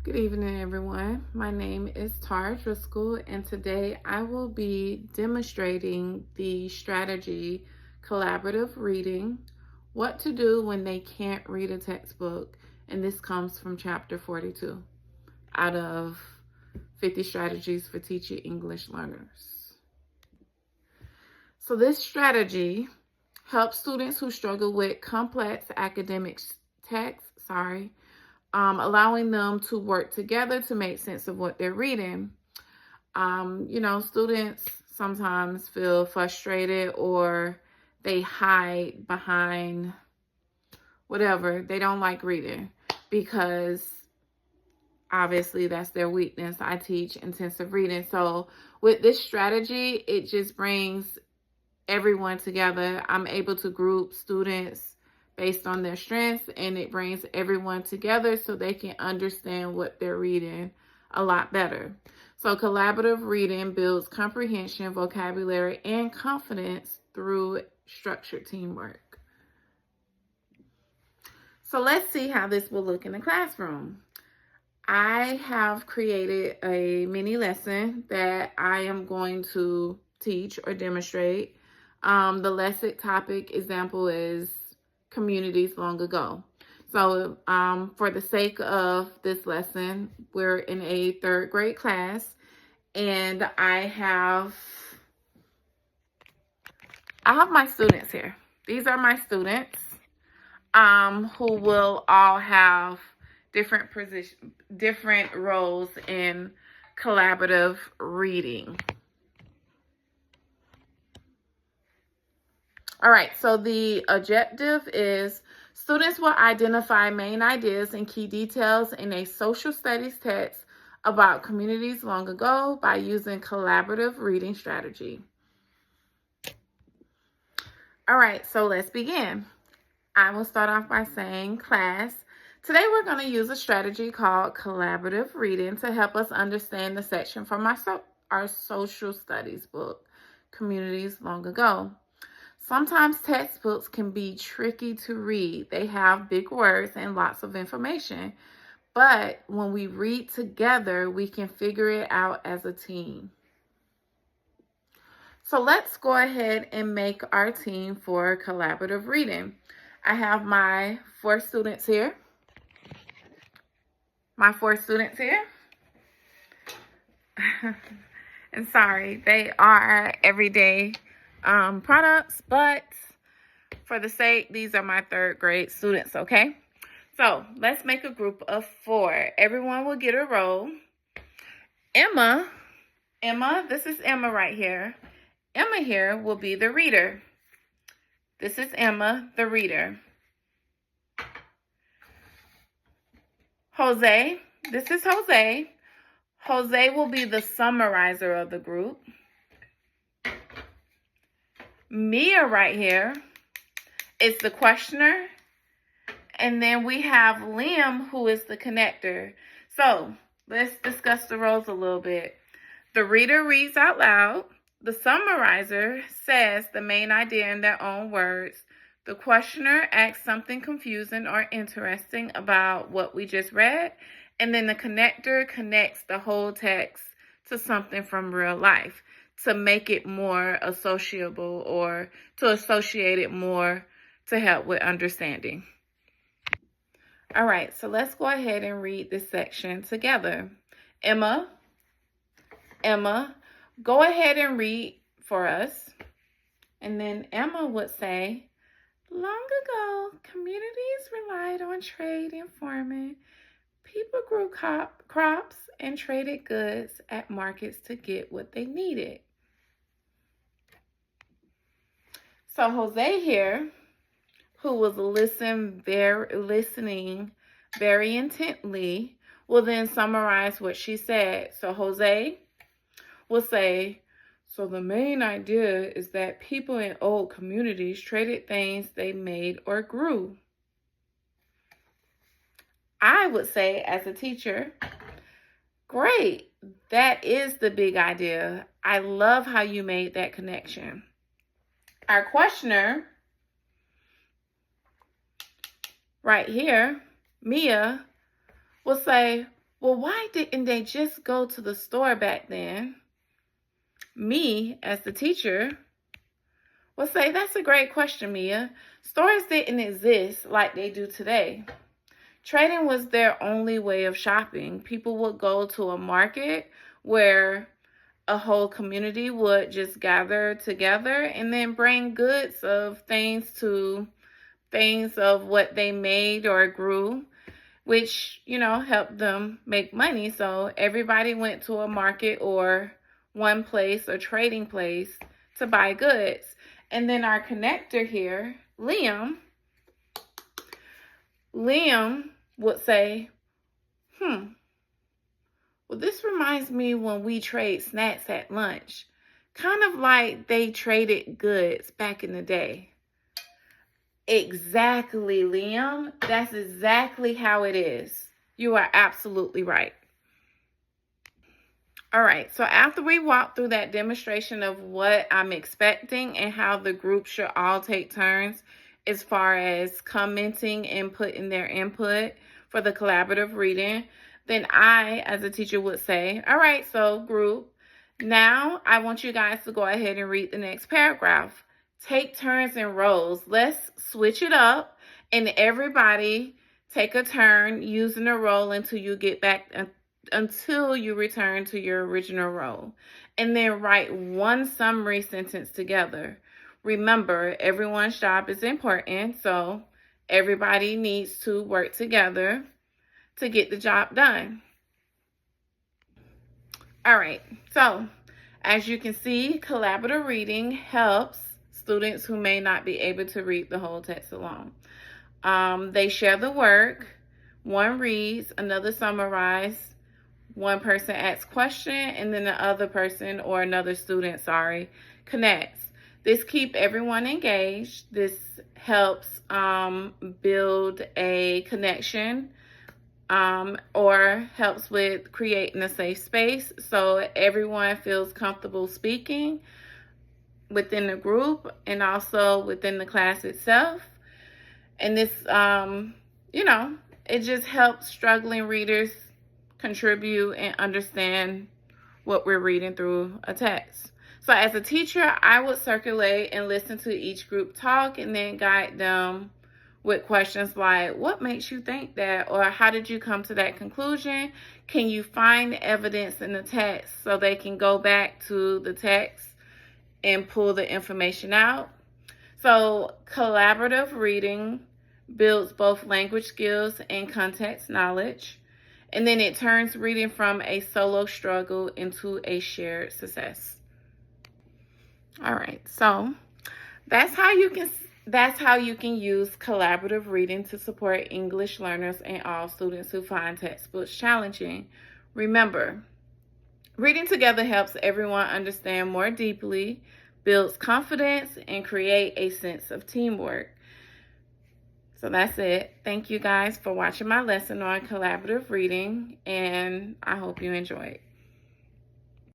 Good evening, everyone. My name is Tarra Driskell, and today I will be demonstrating the strategy collaborative reading, what to do when they can't read a textbook, and this comes from chapter 42 out of 50 strategies for teaching English learners. So this strategy helps students who struggle with complex academic texts, allowing them to work together to make sense of what they're reading. Students sometimes feel frustrated or they hide behind whatever. They don't like reading because obviously that's their weakness. I teach intensive reading. So with this strategy, it just brings everyone together. I'm able to group students based on their strengths, and it brings everyone together so they can understand what they're reading a lot better. So collaborative reading builds comprehension, vocabulary, and confidence through structured teamwork. So let's see how this will look in the classroom. I have created a mini lesson that I am going to teach or demonstrate. The lesson topic example is communities long ago. So for the sake of this lesson, we're in a third grade class, and I have my students here. These are my students who will all have different roles in collaborative reading. All right, so the objective is students will identify main ideas and key details in a social studies text about communities long ago by using collaborative reading strategy. All right, so let's begin. I will start off by saying, class, today we're going to use a strategy called collaborative reading to help us understand the section from our social studies book, Communities Long Ago. Sometimes textbooks can be tricky to read. They have big words and lots of information. But when we read together, we can figure it out as a team. So let's go ahead and make our team for collaborative reading. I have my four students here. And sorry, they are everyday products, but for the sake, these are my third grade students, okay? So let's make a group of 4. Everyone will get a role. Emma, this is Emma right here. Emma here will be the reader. This is Emma, the reader. Jose, this is Jose. Jose will be the summarizer of the group. Mia right here is the questioner. And then we have Liam, who is the connector. So let's discuss the roles a little bit. The reader reads out loud. The summarizer says the main idea in their own words. The questioner asks something confusing or interesting about what we just read. And then the connector connects the whole text to something from real life to make it more associable or to associate it more to help with understanding. All right, so let's go ahead and read this section together. Emma, go ahead and read for us. And then Emma would say, long ago, communities relied on trade and farming. People grew crops and traded goods at markets to get what they needed. So Jose here, who was listening very intently, will then summarize what she said. So Jose will say, so the main idea is that people in old communities traded things they made or grew. I would say as a teacher, great, that is the big idea. I love how you made that connection. Our questioner right here, Mia, will say, Well, why didn't they just go to the store back then? Me, as the teacher, will say, that's a great question, Mia. Stores didn't exist like they do today. Trading was their only way of shopping. People would go to a market where a whole community would just gather together and then bring goods of things of what they made or grew, which, helped them make money. So everybody went to a market or one place or trading place to buy goods. And then our connector here, Liam would say, well, this reminds me when we trade snacks at lunch. Kind of like they traded goods back in the day. Exactly, Liam. That's exactly how it is. You are absolutely right. All right, so after we walk through that demonstration of what I'm expecting and how the group should all take turns as far as commenting and putting their input for the collaborative reading, then I, as a teacher, would say, all right, so group, now I want you guys to go ahead and read the next paragraph. Take turns in roles. Let's switch it up and everybody take a turn using a role until you return to your original role. And then write one summary sentence together. Remember, everyone's job is important, so everybody needs to work together to get the job done. All right, so as you can see, collaborative reading helps students who may not be able to read the whole text alone. They share the work. One reads, another summarizes, one person asks question, and then the other person or another student, connects. This keeps everyone engaged. This helps build a connection or helps with creating a safe space so everyone feels comfortable speaking within the group and also within the class itself. And this, it just helps struggling readers contribute and understand what we're reading through a text. So as a teacher, I would circulate and listen to each group talk and then guide them with questions like, what makes you think that? Or how did you come to that conclusion? Can you find evidence in the text so they can go back to the text and pull the information out? So collaborative reading builds both language skills and context knowledge. And then it turns reading from a solo struggle into a shared success. All right, so that's how you can use collaborative reading to support English learners and all students who find textbooks challenging. Remember, reading together helps everyone understand more deeply, builds confidence, and create a sense of teamwork. So that's it. Thank you guys for watching my lesson on collaborative reading, and I hope you enjoyed.